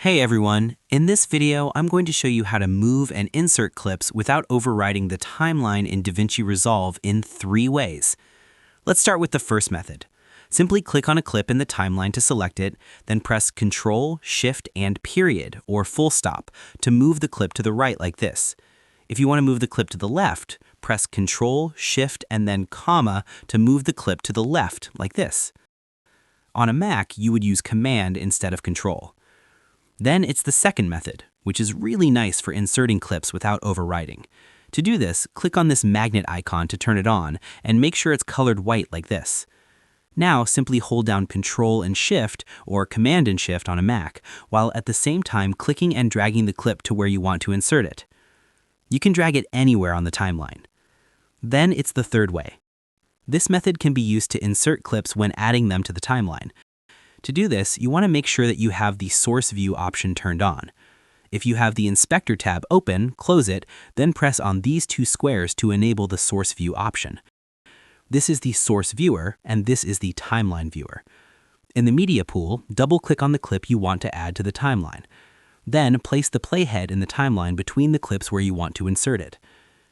Hey everyone, in this video I'm going to show you how to move and insert clips without overriding the timeline in DaVinci Resolve in 3 ways. Let's start with the first method. Simply click on a clip in the timeline to select it, then press Ctrl, Shift, and period, or full stop, to move the clip to the right like this. If you want to move the clip to the left, press Ctrl, Shift, and then comma to move the clip to the left like this. On a Mac, you would use Command instead of Control. Then it's the second method, which is really nice for inserting clips without overwriting. To do this, click on this magnet icon to turn it on, and make sure it's colored white like this. Now simply hold down Ctrl and Shift or Command and Shift on a Mac, while at the same time clicking and dragging the clip to where you want to insert it. You can drag it anywhere on the timeline. Then it's the third way. This method can be used to insert clips when adding them to the timeline. To do this, you want to make sure that you have the Source View option turned on. If you have the Inspector tab open, close it, then press on these 2 squares to enable the Source View option. This is the Source Viewer, and this is the Timeline Viewer. In the Media pool, double-click on the clip you want to add to the timeline. Then place the playhead in the timeline between the clips where you want to insert it.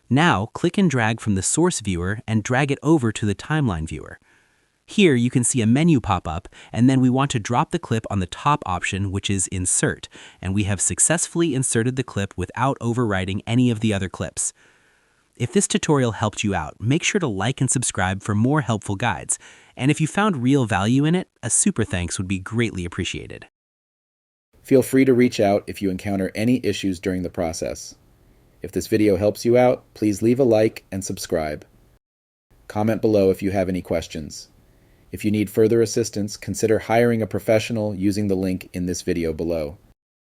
Now, click and drag from the Source Viewer and drag it over to the Timeline Viewer. Here you can see a menu pop up, and then we want to drop the clip on the top option, which is Insert, and we have successfully inserted the clip without overwriting any of the other clips. If this tutorial helped you out, make sure to like and subscribe for more helpful guides, and if you found real value in it, a super thanks would be greatly appreciated. Feel free to reach out if you encounter any issues during the process. If this video helps you out, please leave a like and subscribe. Comment below if you have any questions. If you need further assistance, consider hiring a professional using the link in this video below.